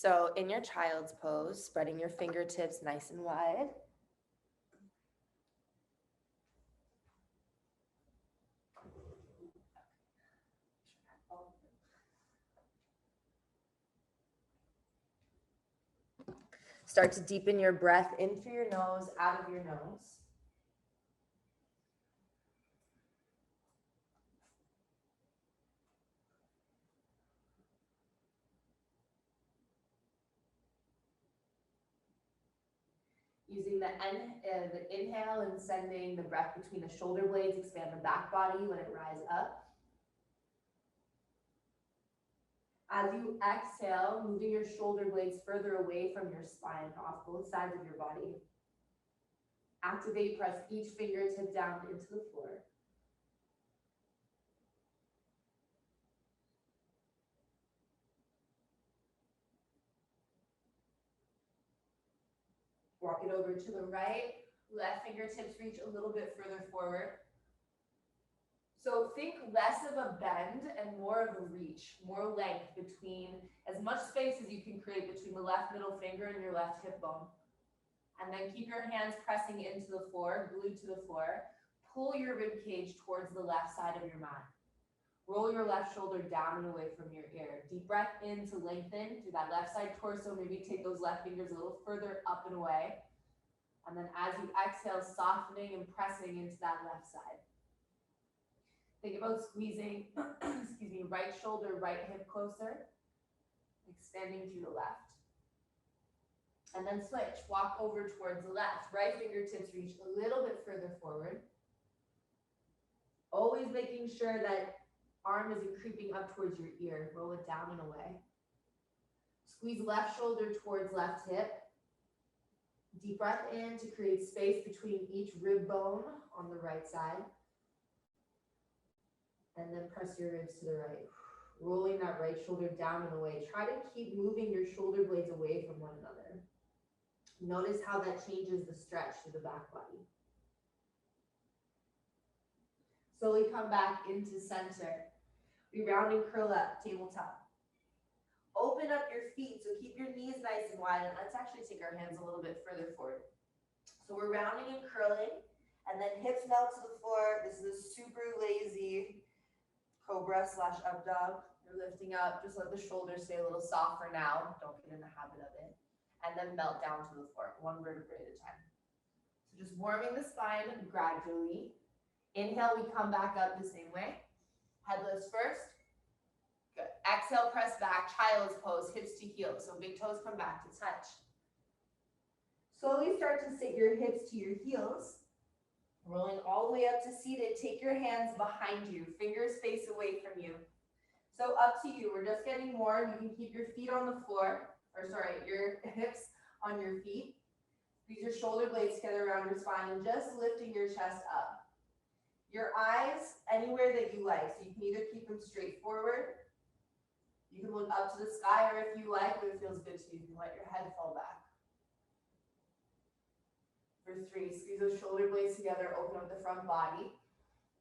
So in your child's pose, spreading your fingertips nice and wide. Start to deepen your breath in through your nose, out of your nose. Using the inhale and sending the breath between the shoulder blades, expand the back body, let it rise up. As you exhale, moving your shoulder blades further away from your spine, off both sides of your body. Activate, press each fingertip down into the floor. Walk it over to the right. Left fingertips reach a little bit further forward. So think less of a bend and more of a reach, more length between, as much space as you can create between the left middle finger and your left hip bone. And then keep your hands pressing into the floor, glued to the floor. Pull your rib cage towards the left side of your mat. Roll your left shoulder down and away from your ear. Deep breath in to lengthen through that left side torso. Maybe take those left fingers a little further up and away. And then as you exhale, softening and pressing into that left side. Think about squeezing, excuse me, right shoulder, right hip closer, expanding through the left. And then switch, walk over towards the left. Right fingertips reach a little bit further forward. Always making sure that arm isn't creeping up towards your ear. Roll it down and away. Squeeze left shoulder towards left hip. Deep breath in to create space between each rib bone on the right side. And then press your ribs to the right. Rolling that right shoulder down and away. Try to keep moving your shoulder blades away from one another. Notice how that changes the stretch through the back body. Slowly come back into center. We round and curl up, tabletop. Open up your feet, so keep your knees nice and wide, and let's actually take our hands a little bit further forward. So we're rounding and curling, and then hips melt to the floor. This is a super lazy cobra / up dog. You're lifting up, just let the shoulders stay a little soft for now. Don't get in the habit of it. And then melt down to the floor, one vertebrae at a time. So just warming the spine gradually. Inhale, we come back up the same way. Head lifts first. Good. Exhale, press back, child's pose, hips to heels. So big toes come back to touch. Slowly start to sit your hips to your heels. Rolling all the way up to seated. Take your hands behind you, fingers face away from you. So up to you. We're just getting more. You can keep your feet on the floor, or sorry, your hips on your feet. Squeeze your shoulder blades together around your spine and just lifting your chest up. Your eyes anywhere that you like. So you can either keep them straight forward. You can look up to the sky, or if you like, if it feels good to you, you can let your head fall back. For 3, squeeze those shoulder blades together, open up the front body.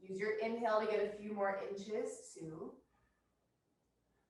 Use your inhale to get a few more inches, 2.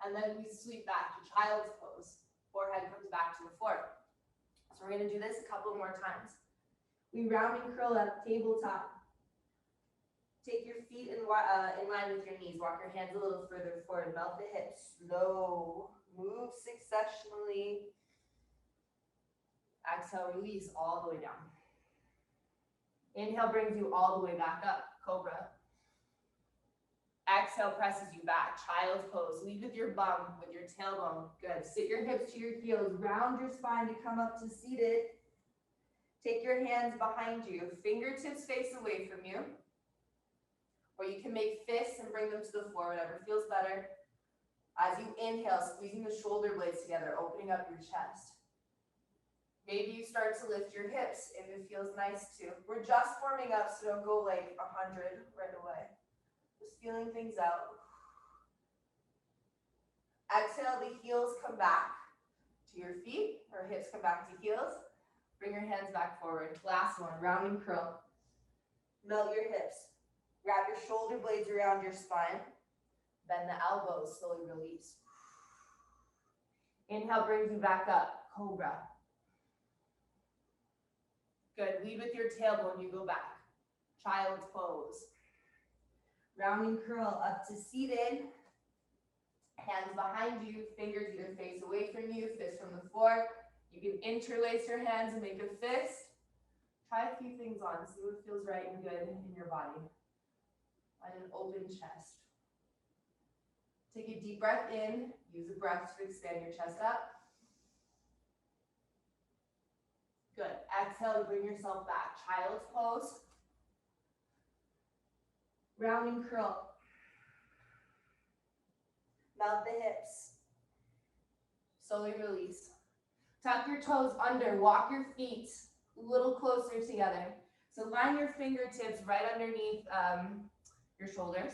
And then we sweep back to child's pose. Forehead comes back to the floor. So we're going to do this a couple more times. We round and curl up, tabletop. Take your feet in line with your knees. Walk your hands a little further forward. Melt the hips. Slow. Move successionally. Exhale, release all the way down. Inhale brings you all the way back up, cobra. Exhale presses you back, child's pose. Lead with your bum, with your tailbone. Good. Sit your hips to your heels. Round your spine to come up to seated. Take your hands behind you. Fingertips face away from you. Or you can make fists and bring them to the floor, whatever feels better. As you inhale, squeezing the shoulder blades together, opening up your chest. Maybe you start to lift your hips if it feels nice to. We're just warming up, so don't go like 100 right away. Just feeling things out. Exhale, the heels come back to your feet, or hips come back to heels. Bring your hands back forward. Last one, round and curl. Melt your hips. Wrap your shoulder blades around your spine. Bend the elbows, slowly release. Inhale brings you back up, cobra. Good, lead with your tailbone, you go back. Child's pose. Rounding curl up to seated. Hands behind you, fingers either face away from you, fist from the floor. You can interlace your hands and make a fist. Try a few things on, see what feels right and good in your body. Find an open chest. Take a deep breath in, use the breath to expand your chest up. Good, exhale to bring yourself back. Child's pose. Rounding curl. Melt the hips. Slowly release. Tuck your toes under, walk your feet a little closer together. So line your fingertips right underneath your shoulders.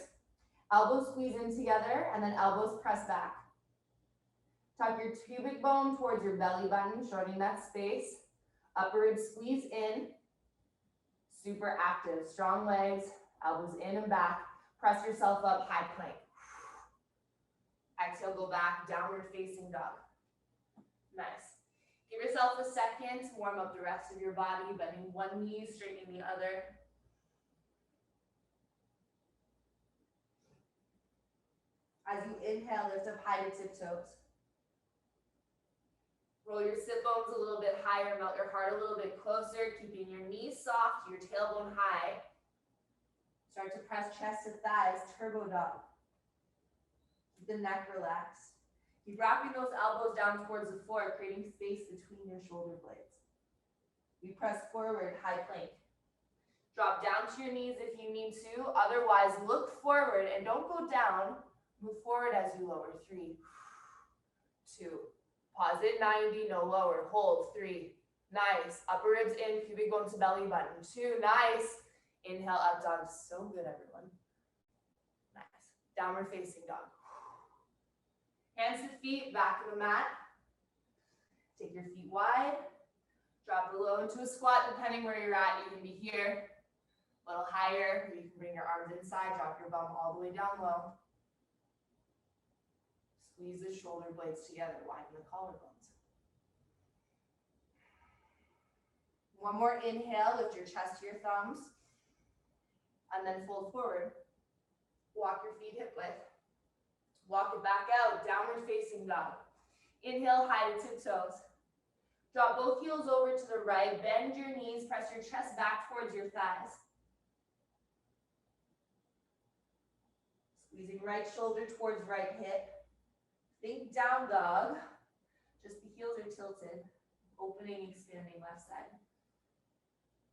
Elbows squeeze in together and then elbows press back. Tuck your pubic bone towards your belly button, shortening that space. Upper ribs squeeze in. Super active, strong legs, elbows in and back. Press yourself up, high plank. Exhale, go back, downward facing dog. Nice. Give yourself a second to warm up the rest of your body, bending one knee, straightening the other. As you inhale, lift up high to tiptoes. Roll your sit bones a little bit higher, melt your heart a little bit closer, keeping your knees soft, your tailbone high. Start to press chest to thighs, turbo dog. Keep the neck relaxed. Keep wrapping those elbows down towards the floor, creating space between your shoulder blades. We press forward, high plank. Drop down to your knees if you need to. Otherwise, look forward and don't go down. Move forward as you lower. 3, 2. Pause it, 90, no lower. Hold, 3. Nice. Upper ribs in, pubic bone to belly button. 2, nice. Inhale, up dog. So good, everyone. Nice. Downward facing dog. Hands to feet, back of the mat. Take your feet wide. Drop it low into a squat, depending where you're at. You can be here, a little higher. You can bring your arms inside, drop your bum all the way down low. Squeeze the shoulder blades together, widen the collarbones. One more inhale, lift your chest to your thumbs. And then fold forward. Walk your feet hip width. Walk it back out, downward facing dog. Inhale, high to tiptoes. Drop both heels over to the right, bend your knees, press your chest back towards your thighs. Squeezing right shoulder towards right hip. Think down dog, just the heels are tilted, opening, expanding left side.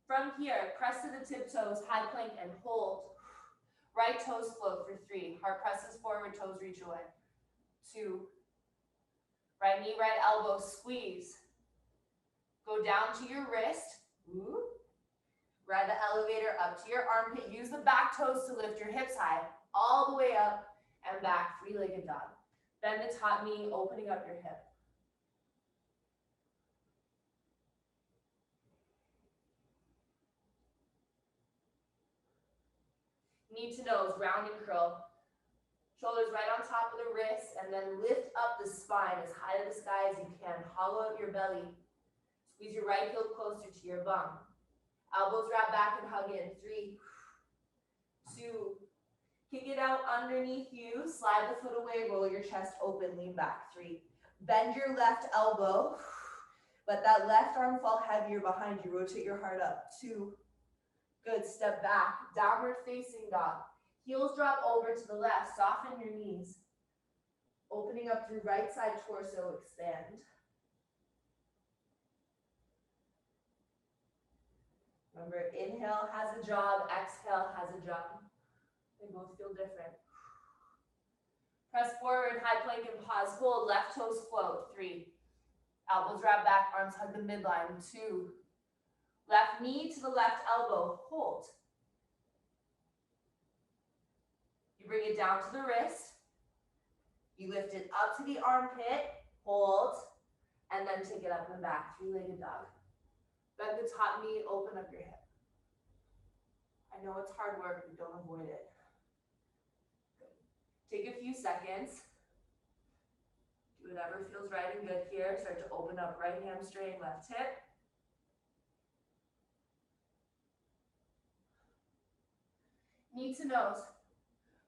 From here, press to the tiptoes, high plank and hold. Right toes float for 3. Heart presses forward, toes reach away. 2. Right knee, right elbow, squeeze. Go down to your wrist. Ooh. Ride the elevator up to your armpit. Use the back toes to lift your hips high, all the way up and back, 3-legged dog. Bend the top knee, opening up your hip. Knee to nose, round and curl. Shoulders right on top of the wrists, and then lift up the spine as high to the sky as you can. Hollow out your belly. Squeeze your right heel closer to your bum. Elbows wrap back and hug in. 3, 2. Kick it out underneath you. Slide the foot away, roll your chest open, lean back. 3. Bend your left elbow. Let that left arm fall heavier behind you. Rotate your heart up. 2. Good, step back, downward facing dog. Heels drop over to the left, soften your knees. Opening up through right side torso, expand. Remember, inhale has a job, exhale has a job. They both feel different. Press forward, high plank and pause, hold, left toes float. 3. Elbows wrap back, arms hug the midline. 2. Left knee to the left elbow, hold. You bring it down to the wrist. You lift it up to the armpit, hold, and then take it up and back, 3-legged dog. Bend the top knee, open up your hip. I know it's hard work, but don't avoid it. Good. Take a few seconds. Do Do whatever feels right and good here. Start to open up right hamstring, left hip. Knee to nose.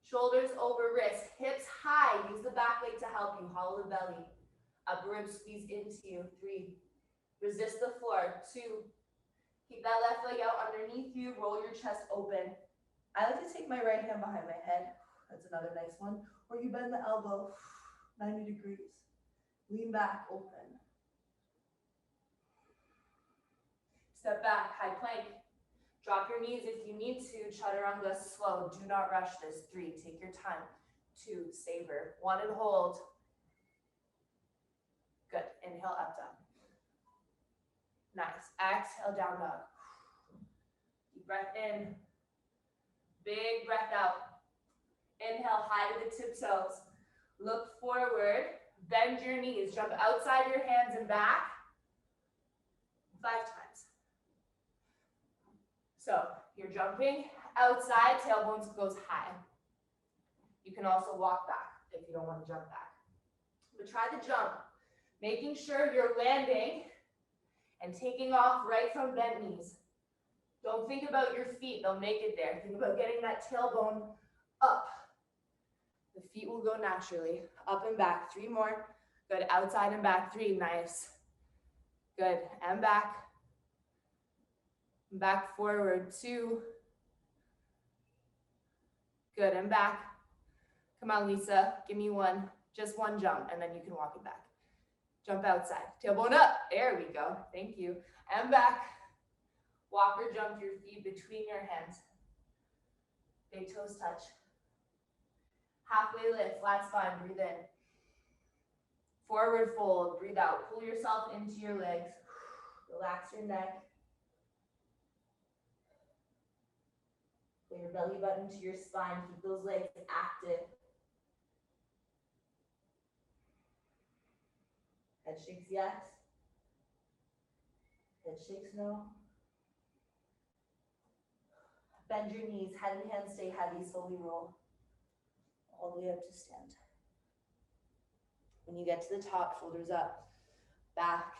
Shoulders over wrist. Hips high. Use the back leg to help you. Hollow the belly. Upper ribs squeeze into you. 3. Resist the floor. 2. Keep that left leg out underneath you. Roll your chest open. I like to take my right hand behind my head. That's another nice one. Or you bend the elbow 90 degrees. Lean back, open. Step back, high plank. Drop your knees if you need to. Chaturanga, slow. Do not rush this. 3, take your time. 2, savor. 1 and hold. Good. Inhale, up dog. Nice. Exhale, down dog. Deep breath in. Big breath out. Inhale, high to the tiptoes. Look forward. Bend your knees. Jump outside your hands and back. 5 times. So you're jumping outside, tailbone goes high. You can also walk back if you don't want to jump back. But try the jump, making sure you're landing and taking off right from bent knees. Don't think about your feet, they'll make it there. Think about getting that tailbone up. The feet will go naturally. Up and back, 3 more. Good, outside and back, 3, nice. Good, and back. Back forward, 2. Good, and back. Come on, Lisa, give me 1. Just 1 jump, and then you can walk it back. Jump outside, tailbone up. There we go, thank you. And back. Walk or jump your feet between your hands. Big toes touch. Halfway lift, flat spine, breathe in. Forward fold, breathe out. Pull yourself into your legs. Relax your neck. Pull your belly button to your spine. Keep those legs active. Head shakes yes. Head shakes no. Bend your knees. Head and hands stay heavy. Slowly roll. All the way up to stand. When you get to the top, shoulders up, back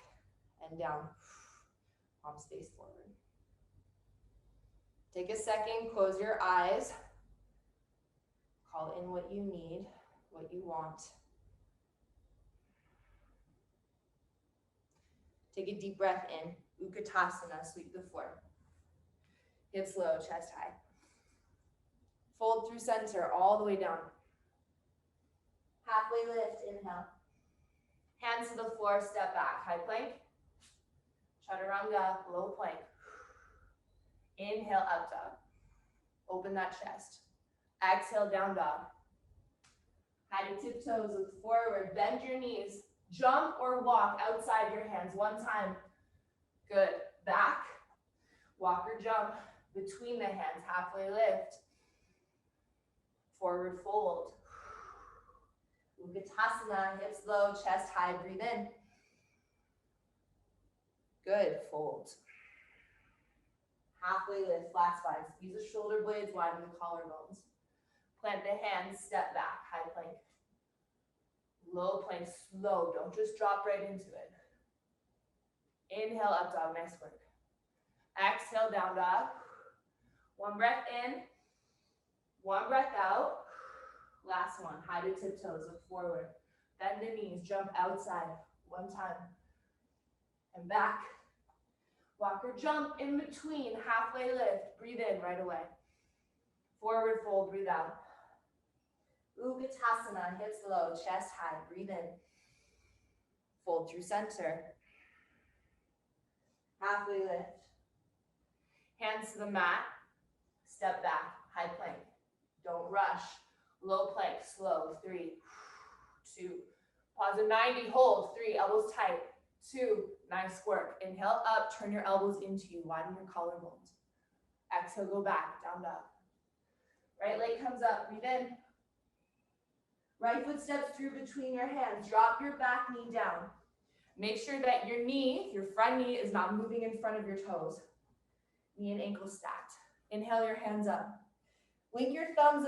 and down. Palms face forward. Take a second, close your eyes. Call in what you need, what you want. Take a deep breath in. Utkatasana, sweep the floor. Hips low, chest high. Fold through center, all the way down. Halfway lift, inhale. Hands to the floor, step back. High plank. Chaturanga, low plank. Inhale, up dog. Open that chest. Exhale, down dog. High to tiptoes, look forward. Bend your knees. Jump or walk outside your hands. 1 time. Good. Back. Walk or jump between the hands. Halfway lift. Forward fold. Utkatasana, hips low, chest high, breathe in. Good, fold. Halfway lift, flat spine. Squeeze the shoulder blades, widen the collarbones. Plant the hands, step back, high plank. Low plank, slow, don't just drop right into it. Inhale, up dog, nice work. Exhale, down dog. 1 breath in, 1 breath out. Last one, high to tiptoes, look forward. Bend the knees, jump outside, 1 time. And back. Walk or jump in between, halfway lift. Breathe in right away. Forward fold, breathe out. Utkatasana, hips low, chest high, breathe in. Fold through center. Halfway lift. Hands to the mat. Step back, high plank. Don't rush. Low plank, slow. 3, 2. Pause at 90, hold. 3, elbows tight. 2, nice work. Inhale up, turn your elbows into you. Widen your collarbones. Exhale, go back, down dog. Right leg comes up, breathe in. Right foot steps through between your hands. Drop your back knee down. Make sure that your knee, your front knee, is not moving in front of your toes. Knee and ankle stacked. Inhale your hands up. Link your thumbs